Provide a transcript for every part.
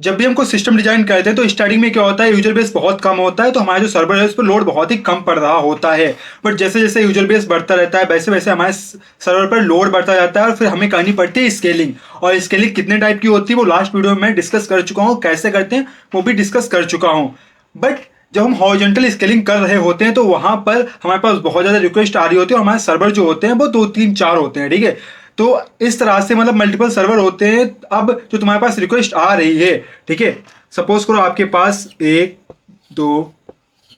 जब भी हम कोई सिस्टम डिजाइन करते हैं तो स्टार्टिंग में क्या होता है, यूजर बेस बहुत कम होता है, तो हमारा जो सर्वर है उस पर लोड बहुत ही कम पड़ रहा होता है। बट जैसे जैसे यूजर बेस बढ़ता रहता है वैसे वैसे हमारे सर्वर पर लोड बढ़ता जाता है और फिर हमें करनी पड़ती है स्केलिंग। और स्केलिंग कितने टाइप की होती है वो लास्ट वीडियो में मैं डिस्कस कर चुका हूँ, कैसे करते हैं वो भी डिस्कस कर चुका हूँ। बट जब हम हॉरिजॉन्टल स्केलिंग कर रहे होते हैं तो वहां पर हमारे पास बहुत ज़्यादा रिक्वेस्ट आ रही होती है और हमारे सर्वर जो होते हैं वो 2 3 4 होते हैं, ठीक है। तो इस तरह से मतलब मल्टीपल सर्वर होते हैं। अब जो तुम्हारे पास रिक्वेस्ट आ रही है, ठीक है, सपोज करो आपके पास 1 2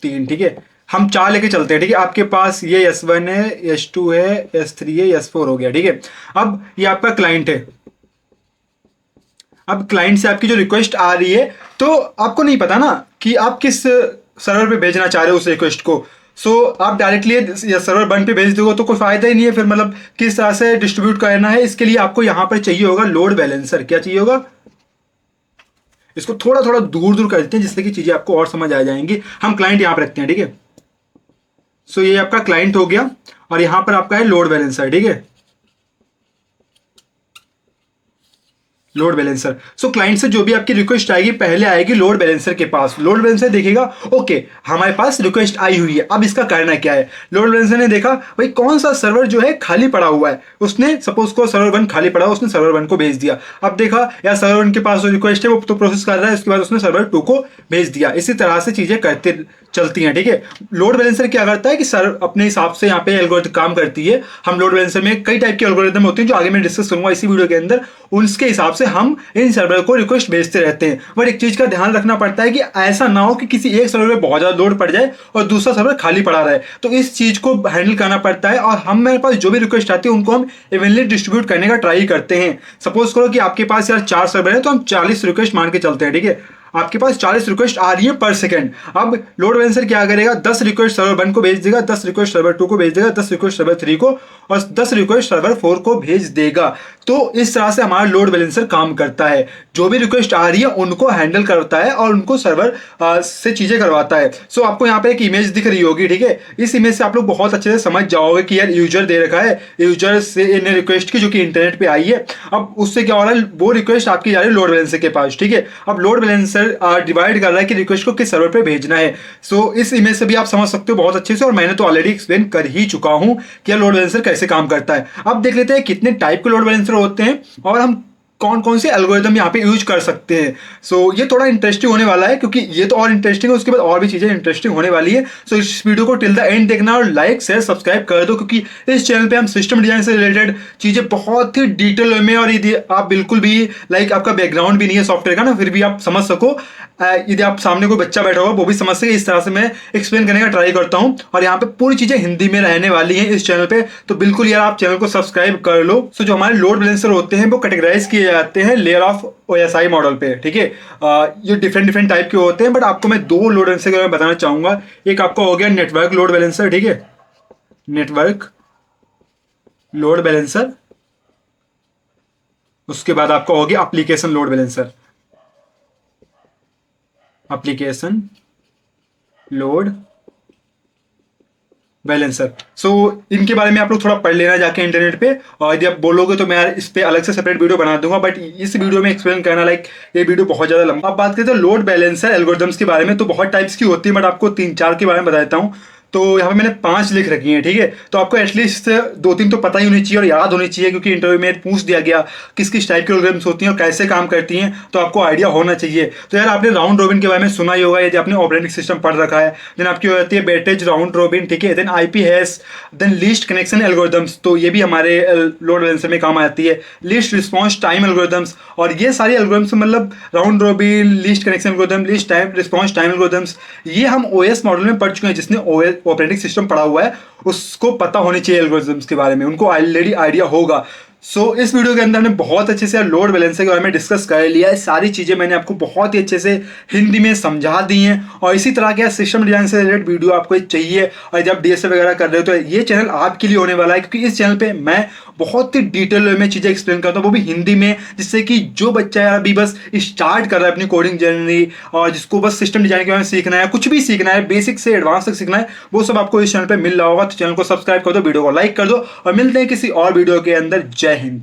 3, ठीक है, हम 4 लेके चलते हैं, ठीक है। आपके पास ये S1 है, S2 है, S3 है, S4 हो गया, ठीक है। अब ये आपका क्लाइंट है। अब क्लाइंट से आपकी जो रिक्वेस्ट आ रही है तो आपको नहीं पता ना कि आप किस सर्वर पे भेजना चाह रहे हो उस रिक्वेस्ट को। सो आप डायरेक्टली सर्वर 1 पे भेज दोगे तो कोई फायदा ही नहीं है। फिर मतलब किस तरह से डिस्ट्रीब्यूट करना है, इसके लिए आपको यहां पर चाहिए होगा लोड बैलेंसर। क्या चाहिए होगा? इसको थोड़ा थोड़ा दूर दूर कर देते हैं जिससे कि चीजें आपको और समझ आ जाएंगी। हम क्लाइंट यहां पर रखते हैं, ठीक है। सो ये आपका क्लाइंट हो गया और यहां पर आपका है लोड बैलेंसर, ठीक है, लोड बैलेंसर। सो क्लाइंट से जो भी आपकी रिक्वेस्ट आएगी पहले आएगी लोड बैलेंसर के पास। लोड बैलेंसर देखेगा ओके हमारे पास रिक्वेस्ट आई हुई है, अब इसका करना क्या है। लोड बैलेंसर ने देखा भाई कौन सा सर्वर जो है खाली पड़ा हुआ है, उसने सपोज को सर्वर 1 खाली पड़ा, उसने सर्वर 1 को भेज दिया। अब देखा यार सर्वर 1 के पास जो रिक्वेस्ट है वो तो प्रोसेस कर रहा है, उसके बाद उसने सर्वर 2 को भेज दिया। इसी तरह से चीजें करते चलती हैं, ठीक है। लोड बैलेंसर क्या करता है कि सर अपने हिसाब से यहाँ पे एल्गोरिथम काम करती है। हम लोड बैलेंसर में कई टाइप के एल्गोरिथम होते हैं जो आगे मैं डिस्कस करूंगा इसी वीडियो के अंदर, उसके हिसाब से हम इन सर्वर को रिक्वेस्ट भेजते रहते हैं। बट एक चीज का ध्यान रखना पड़ता है कि ऐसा ना हो कि किसी एक सर्वर में बहुत ज्यादा लोड पड़ जाए और दूसरा सर्वर खाली पड़ा रहे। तो इस चीज को हैंडल करना पड़ता है और हम मेरे पास जो भी रिक्वेस्ट आती है उनको हम इवनली डिस्ट्रीब्यूट करने का ट्राई करते हैं। सपोज करो कि आपके पास यार 4 सर्वर है तो हम 40 रिक्वेस्ट मान के चलते हैं, ठीक है। आपके पास 40 रिक्वेस्ट आ रही है पर सेकंड। अब लोड बैलेंसर क्या करेगा, 10 रिक्वेस्ट सर्वर 1 को भेज देगा, 10 रिक्वेस्ट सर्वर 2 को भेज देगा, 10 रिक्वेस्ट सर्वर 3 को और 10 रिक्वेस्ट सर्वर 4 को भेज देगा। तो इस तरह से हमारा लोड बैलेंसर काम करता है। जो भी रिक्वेस्ट आ रही है उनको हैंडल करता है और उनको सर्वर से चीजें करवाता है। सो आपको यहाँ पे एक इमेज दिख रही होगी, ठीक है। इस इमेज से आप लोग बहुत अच्छे से समझ जाओगे कि यार यूजर दे रखा है, यूजर से इन रिक्वेस्ट की जो कि इंटरनेट पे आई है। अब उससे क्या हो रहा है, वो रिक्वेस्ट आपकी जा रही है लोड बैलेंसर के पास, ठीक है। अब लोड बैलेंसर डिवाइड कर रहा है कि रिक्वेस्ट को किस सर्वर पे भेजना है। सो इस इमेज से भी आप समझ सकते हो बहुत अच्छे से, और मैंने तो ऑलरेडी एक्सप्लेन कर ही चुका हूं कि लोड बैलेंसर कैसे काम करता है। अब देख लेते हैं कितने टाइप के लोड बैलेंसर होते हैं और हम कौन कौन से एल्गोरिदम यहाँ पे यूज कर सकते हैं। सो ये थोड़ा इंटरेस्टिंग होने वाला है क्योंकि ये तो और इंटरेस्टिंग है, उसके बाद और भी चीजें इंटरेस्टिंग होने वाली है। सो इस वीडियो को टिल द एंड देखना और लाइक शेयर सब्सक्राइब कर दो, क्योंकि इस चैनल पे हम सिस्टम डिजाइन से रिलेटेड चीजें बहुत ही डिटेल में, और यदि आप बिल्कुल भी लाइक आपका बैकग्राउंड भी नहीं है सॉफ्टवेयर का ना, फिर भी आप समझ सको, यदि आप सामने कोई बच्चा बैठा होगा वो भी समझ सके, इस तरह से मैं एक्सप्लेन करने का ट्राई करता हूँ। और यहाँ पे पूरी चीजें हिंदी में रहने वाली हैं इस चैनल पे, तो बिल्कुल यार आप चैनल को सब्सक्राइब कर लो। सो जो हमारे लोड बैलेंसर होते हैं वो कैटेगराइज किए जाते हैं लेयर ऑफ OSI मॉडल पे, ठीक है। ये डिफरेंट टाइप के होते हैं, बट आपको मैं 2 लोड बैलेंसर के बारे में बताना चाहूंगा। एक आपका हो गया नेटवर्क लोड बैलेंसर, ठीक है, नेटवर्क लोड बैलेंसर। उसके बाद आपका हो गया application load balancer, application load balancer. So इनके बारे में आप लोग थोड़ा पढ़ लेना जाके इंटरनेट पे, और यदि आप बोलोगे तो मैं इस पे अलग से सेपरेट वीडियो बना दूंगा, बट इस वीडियो में एक्सप्लेन करना लाइक ये वीडियो बहुत ज्यादा लंबा। अब बात करते हैं लोड बैलेंसर एल्गोरिथम्स के बारे में, तो बहुत टाइप्स की होती है, बट आपको 3 4 के बारे में बताता हूँ। तो यहाँ पे मैंने 5 लिख रखी है, ठीक है। तो आपको एटलीस्ट 2 3 तो पता ही होनी चाहिए और याद होनी चाहिए, क्योंकि इंटरव्यू में पूछ दिया गया किस किस टाइप के एल्गोरिथम्स होती हैं और कैसे काम करती हैं, तो आपको आइडिया होना चाहिए। तो यार आपने राउंड रोबिन के बारे में सुना ही होगा यदि आपने ऑपरेटिंग सिस्टम पढ़ रखा है। देन आपकी हो जाती है वेटेज राउंड रोबिन, ठीक है। Then IP hash, then least connection algorithms, तो ये भी हमारे लोड बैलेंसर में काम आती है। लीस्ट रिस्पॉन्स टाइम एल्गोरिथम्स, और ये सारी एल्गोरिथम्स मतलब round robin, least connection algorithm, least time response time algorithms, ये हम OS मॉडल में पढ़ चुके हैं। जिसने OS ऑपरेटिंग सिस्टम पढ़ा हुआ है उसको पता होनी चाहिए एल्गोरिथम्स के बारे में, उनको ऑलरेडी आइडिया होगा। सो इस वीडियो के अंदर हमने बहुत अच्छे से लोड बैलेंसर के बारे में डिस्कस कर लिया है। सारी चीजें मैंने आपको बहुत ही अच्छे से हिंदी में समझा दी हैं, और इसी तरह के सिस्टम डिजाइन से रिलेटेड वीडियो आपको चाहिए और जब DSA वगैरह कर रहे हो तो ये चैनल आपके लिए होने वाला है, क्योंकि इस चैनल पे मैं बहुत ही डिटेल में चीजें एक्सप्लेन करता हूँ, वो भी हिंदी में, जिससे कि जो बच्चा यार अभी बस स्टार्ट कर रहा है अपनी कोडिंग जर्नी और जिसको बस सिस्टम डिजाइन के बारे में सीखना है, कुछ भी सीखना है, बेसिक से एडवांस तक सीखना है, वो सब आपको इस चैनल पे मिल रहा होगा। तो चैनल को सब्सक्राइब कर दो, वीडियो को लाइक कर दो, और मिलते हैं किसी और वीडियो के अंदर। जय हिंद।